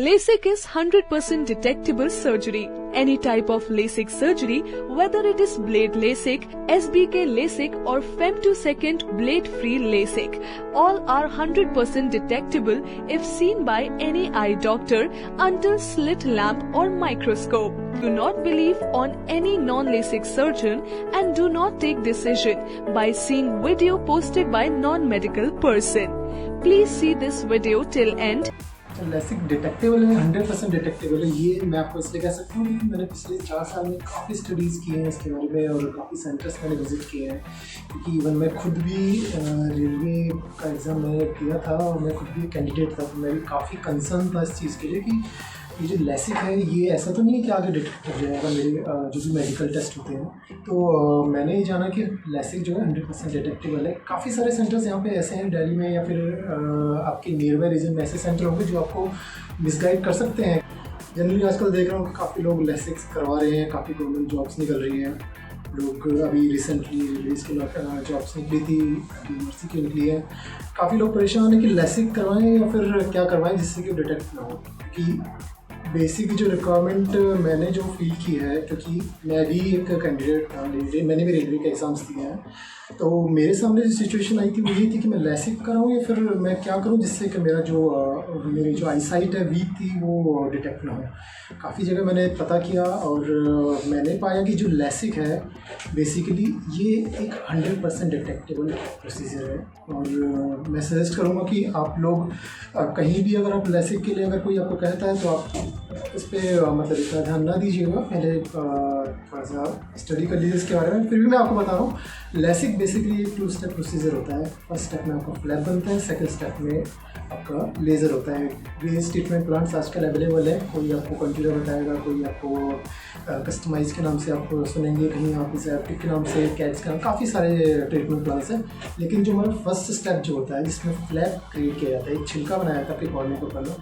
LASIK is 100% detectable surgery. Any type of LASIK surgery, whether it is blade LASIK, SBK LASIK or femtosecond blade-free LASIK, all are 100% detectable if seen by any eye doctor under slit lamp or microscope. Do not believe on any non-LASIK surgeon and do not take decision by seeing video posted by non-medical person. Please see this video till end. LASIK detectable है, 100% detectable है। ये मैं आपको इसलिए कह सकता हूँ कि मैंने पिछले 4 साल में काफ़ी स्टडीज़ की हैं इसके बारे में और काफ़ी सेंटर्स मैंने विज़िट किए हैं, क्योंकि इवन मैं खुद भी रेलवे का एग्ज़ाम मैंने किया था और मैं खुद भी कैंडिडेट था, तो मैं भी काफ़ी कंसर्न था इस चीज़ के लिए कि ये जो LASIK है ये ऐसा तो नहीं है कि आगे डिटेक्ट हो जाएगा मेरे जो भी मेडिकल टेस्ट होते हैं। तो मैंने ये जाना कि LASIK जो है 100% डिटेक्टेबल है। काफ़ी सारे सेंटर्स यहाँ पे ऐसे हैं दिल्ली में या फिर आपके नियर बाय रीजन में ऐसे सेंटर होंगे जो आपको मिसगाइड कर सकते हैं। जनरली आजकल देख रहा हूँ काफ़ी लोग LASIK करवा रहे हैं, काफ़ी गवर्नमेंट जॉब्स निकल रही हैं। लोग अभी रिसेंटली रिलीज की जॉब्स निकली थी, DMRC की निकली है। काफ़ी लोग परेशान हैं कि LASIK करवाएं या फिर क्या करवाएं जिससे कि डिटेक्ट ना हो, क्योंकि बेसिक जो रिक्वायरमेंट मैंने जो फील की है, क्योंकि मैं भी एक कैंडिडेट था, मैंने भी रेलवे के एग्ज़ाम्स दिए हैं, तो मेरे सामने जो सिचुएशन आई थी वो ये थी कि मैं LASIK कराऊँ या फिर मैं क्या करूँ जिससे कि मेरी जो आई साइट है वीक थी वो डिटेक्ट ना हो। काफ़ी जगह मैंने पता किया और मैंने पाया कि जो LASIK है बेसिकली ये एक 100% डिटेक्टेबल प्रोसीजर है। और मैं सजेस्ट करूँगा कि आप लोग कहीं भी अगर आप LASIK के लिए अगर कोई आपको कहता है तो आप इस पर मतलब इतना ध्यान ना दीजिएगा, पहले थोड़ा सा स्टडी कर लीजिए इसके बारे में। फिर भी मैं आपको बता रहा हूँ LASIK बेसिकली एक 2 स्टेप प्रोसीजर होता है। फर्स्ट स्टेप में आपका फ्लैप बनता है, सेकंड स्टेप में आपका लेज़र होता है। वेरियस ट्रीटमेंट प्लांट्स आजकल अवेलेबल है, कोई आपको कंट्यूरा बताएगा, कोई आपको कस्टमाइज के नाम से आप सुनेंगे, कहीं आप इसेप्टिक के नाम से, कैट्स के नाम, काफ़ी सारे ट्रीटमेंट प्लान्स हैं। लेकिन जो हमारा फर्स्ट स्टेप जो होता है जिसमें फ्लैप क्रिएट किया जाता है, एक छिलका बनाया जाता है आपके कॉर्निया के ऊपर,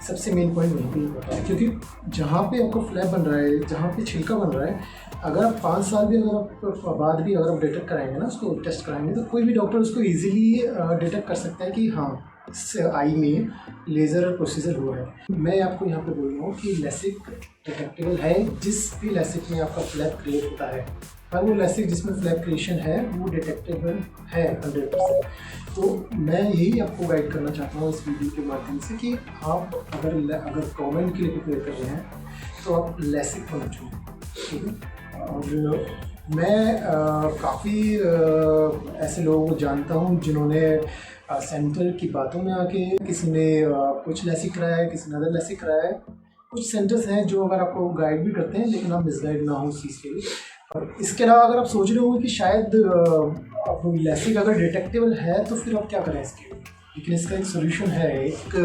सबसे मेन पॉइंट वहीं पर होता है, क्योंकि जहाँ पे आपको फ्लैप बन रहा है, जहाँ पे छिलका बन रहा है, अगर आप 5 साल भी अगर आप बाद भी अगर आप डिटेक्ट कराएंगे ना, उसको टेस्ट कराएंगे, तो कोई भी डॉक्टर उसको ईजिली डिटेक्ट कर सकता है कि हाँ इस आई में लेज़र प्रोसीजर हुआ है। मैं आपको यहाँ पे बोल रहा हूँ कि LASIK डिटेक्टेबल है जिस भी LASIK में आपका फ्लैप क्रिएट होता है। हर वो LASIK जिसमें फ्लैप क्रिएशन है वो डिटेक्टेबल है 100%। तो मैं यही आपको गाइड करना चाहता हूँ इस वीडियो के माध्यम से कि आप अगर गवर्नमेंट के लिए प्रिपेयर कर रहे हैं तो आप LASIK को चुनें, ठीक है। और मैं काफ़ी ऐसे लोगों को जानता हूँ जिन्होंने सेंटर की बातों में आके किसी ने कुछ LASIK कराया है, किसी ने अदर LASIK कराया है। कुछ सेंटर्स हैं जो अगर आपको गाइड भी करते हैं लेकिन आप मिसगाइड ना हो उस चीज़ के लिए। और इसके अलावा अगर आप सोच रहे होंगे कि शायद LASIK अगर डिटेक्टेबल है तो फिर आप क्या करें इसके लिए, लेकिन इसका एक सोल्यूशन है, एक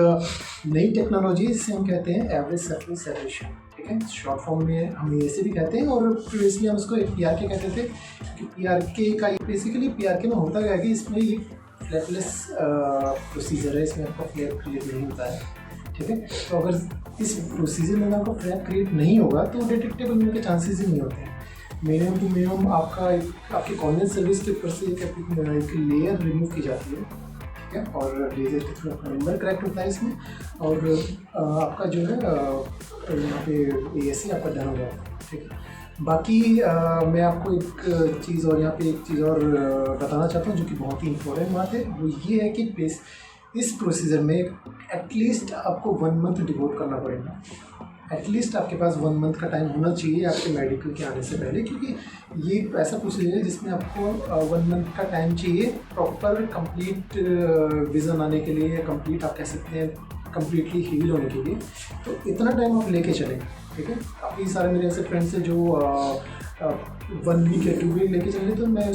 नई टेक्नोलॉजी जिसे हम कहते हैं एडवांस्ड सरफेस एब्लेशन, ठीक है। शॉर्ट फॉर्म में हम ऐसे भी कहते हैं और प्रीवियसली हम उसको PRK कहते थे, क्योंकि PRK का बेसिकली PRK में होता क्या है कि इसमें ये फ्लैपलेस प्रोसीजर है, इसमें आपका फ्लैप क्रिएट नहीं होता है, ठीक है। तो अगर इस प्रोसीजर में आपका फ्लैप क्रिएट नहीं होगा तो डिटेक्टेबल होने के चांसेस ही नहीं होते हैं। मिनिमम टू मिनिमम आपके कॉर्नियल सर्विस के ऊपर से एक लेयर रिमूव की जाती है, ठीक है, और लेजर के थ्रू अपना नंबर करेक्ट होता है इसमें, और आपका जो है यहाँ पे ASC आपका डन हो जाता है, ठीक है। बाकी मैं आपको एक चीज़ और यहाँ पे एक चीज़ और बताना चाहता हूँ जो कि बहुत ही इम्पोर्टेंट बात है, वो ये है कि इस प्रोसीजर में एटलीस्ट आपको 1 मंथ डिवोट करना पड़ेगा। एटलीस्ट आपके पास 1 मंथ का टाइम होना चाहिए आपके मेडिकल के आने से पहले, क्योंकि ये एक ऐसा प्रोसीजर है जिसमें आपको 1 मंथ का टाइम चाहिए प्रॉपर कंप्लीट विज़न आने के लिए, कंप्लीट आप कह सकते हैं कंप्लीटली हील होने के लिए। तो इतना टाइम आप लेके चलें, ठीक है। काफ़ी सारे मेरे ऐसे फ्रेंड्स हैं जो 1 वीक या 2 वीक लेके चले, तो मैं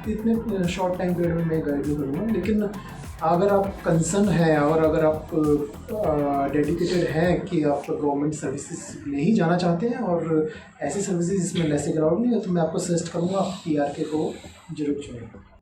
इतने शॉर्ट टाइम पीरियड में मैं गाइड नहीं करूँगा। लेकिन अगर आप कंसर्न हैं और अगर आप डेडिकेटेड हैं कि आप गवर्नमेंट सर्विसेज में ही जाना चाहते हैं और ऐसी सर्विसेज जिसमें LASIK अलाउड नहीं है, तो मैं आपको सजेस्ट करूँगा आप PRK को जरूर चुनें।